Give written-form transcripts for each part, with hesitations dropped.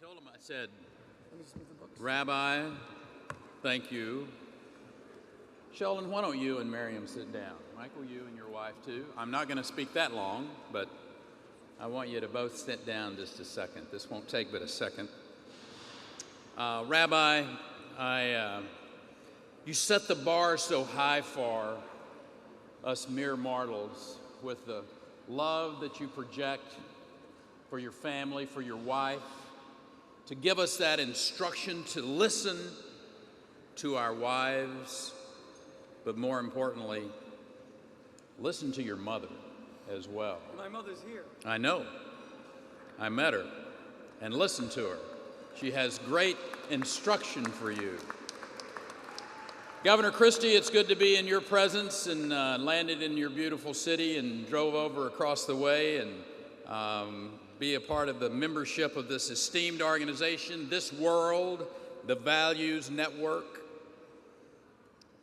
told him, I said, Rabbi, thank you. Sheldon, why don't you and Miriam sit down? Michael, you and your wife too. I'm not going to speak that long, but I want you to both sit down just a second. This won't take but a second. Rabbi, you set the bar so high for us mere mortals with the love that you project for your family, for your wife, to give us that instruction to listen to our wives, but more importantly, listen to your mother as well. My mother's here. I know. I met her and listened to her. She has great instruction for you. Governor Christie, it's good to be in your presence and landed in your beautiful city and drove over across the way and be a part of the membership of this esteemed organization, This World, the Values Network.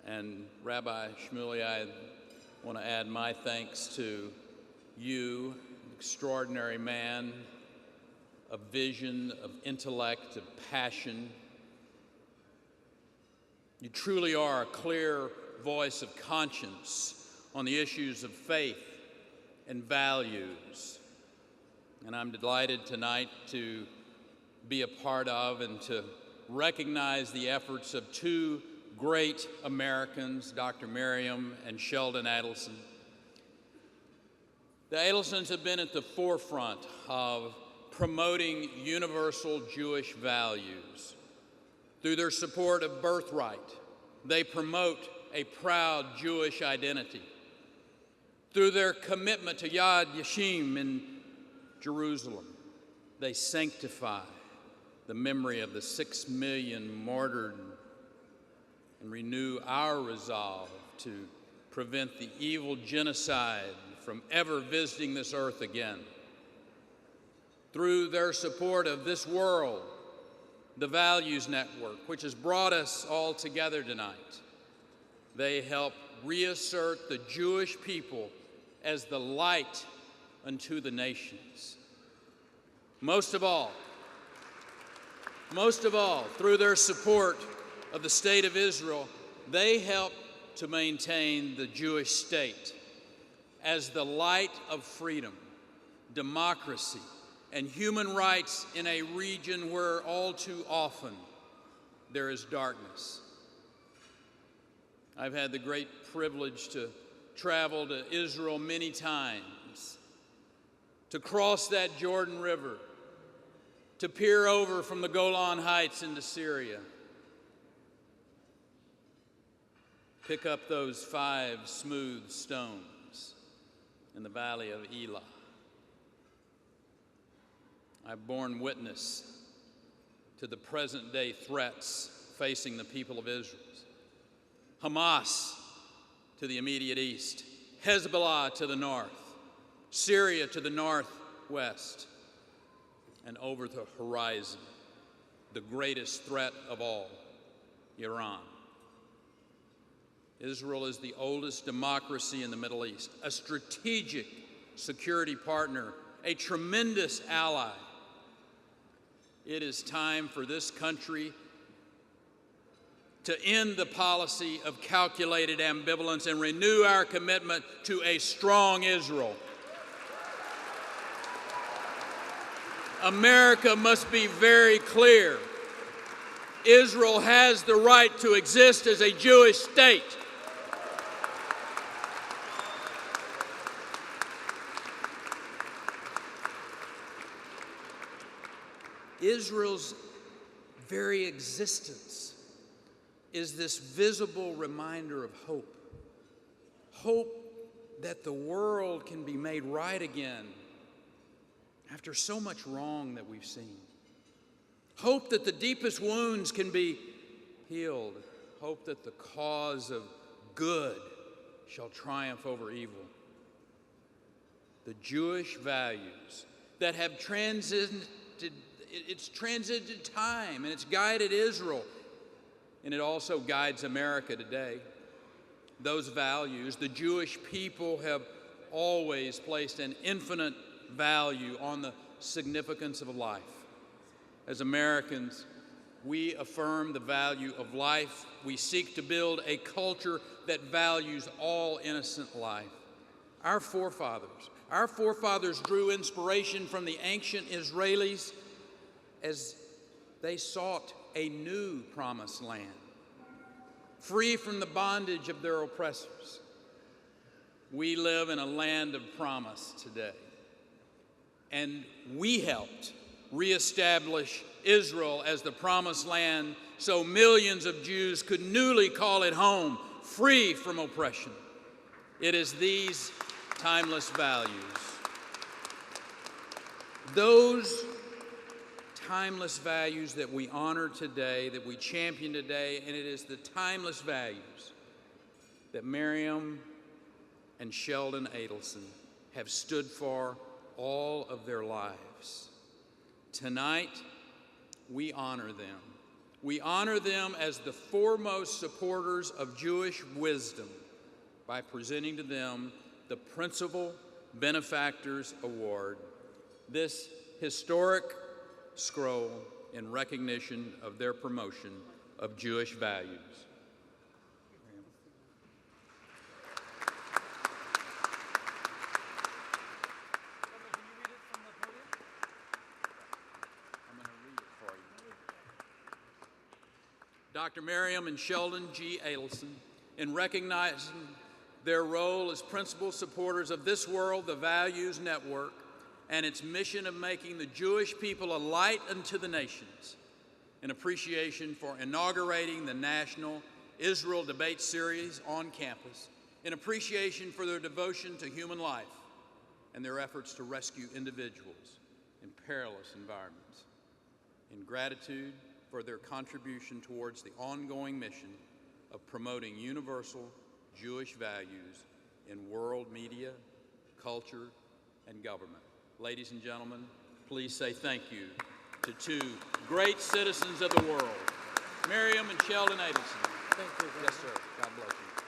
And Rabbi Shmuley, I want to add my thanks to you, extraordinary man of vision, of intellect, of passion. You truly are a clear voice of conscience on the issues of faith and values. And I'm delighted tonight to be a part of and to recognize the efforts of two great Americans, Dr. Miriam and Sheldon Adelson. The Adelsons have been at the forefront of promoting universal Jewish values. Through their support of birthright, they promote a proud Jewish identity. Through their commitment to Yad Vashem in Jerusalem, they sanctify the memory of the 6 million martyred and renew our resolve to prevent the evil genocide from ever visiting this earth again. Through their support of This World, the Values Network, which has brought us all together tonight, they help reassert the Jewish people as the light unto the nations. Most of all, through their support of the State of Israel, they help to maintain the Jewish state as the light of freedom, democracy, and human rights in a region where all too often there is darkness. I've had the great privilege to travel to Israel many times, to cross that Jordan River, to peer over from the Golan Heights into Syria, pick up those 5 smooth stones in the valley of Elah. I've borne witness to the present-day threats facing the people of Israel. Hamas to the immediate east, Hezbollah to the north, Syria to the northwest, and over the horizon, the greatest threat of all, Iran. Israel is the oldest democracy in the Middle East, a strategic security partner, a tremendous ally. It is time for this country to end the policy of calculated ambivalence and renew our commitment to a strong Israel. America must be very clear. Israel has the right to exist as a Jewish state. Israel's very existence is this visible reminder of hope. Hope that the world can be made right again after so much wrong that we've seen. Hope that the deepest wounds can be healed. Hope that the cause of good shall triumph over evil. The Jewish values that have transcended time, and it's guided Israel, and it also guides America today. Those values, the Jewish people have always placed an infinite value on the significance of life. As Americans, we affirm the value of life. We seek to build a culture that values all innocent life. Our forefathers drew inspiration from the ancient Israelis as they sought a new promised land, free from the bondage of their oppressors. We live in a land of promise today, and we helped reestablish Israel as the promised land so millions of Jews could newly call it home, free from oppression. It is these timeless values, those timeless values that we honor today, that we champion today, and it is the timeless values that Miriam and Sheldon Adelson have stood for all of their lives. Tonight, we honor them. We honor them as the foremost supporters of Jewish wisdom by presenting to them the Principal Benefactors Award, this historic scroll in recognition of their promotion of Jewish values. Dr. Miriam and Sheldon G. Adelson, in recognizing their role as principal supporters of This World, the Values Network, and its mission of making the Jewish people a light unto the nations, in appreciation for inaugurating the National Israel Debate Series on campus, in appreciation for their devotion to human life and their efforts to rescue individuals in perilous environments, in gratitude for their contribution towards the ongoing mission of promoting universal Jewish values in world media, culture, and government. Ladies and gentlemen, please say thank you to two great citizens of the world, Miriam and Sheldon Adelson. Thank you. Yes, sir. God bless you.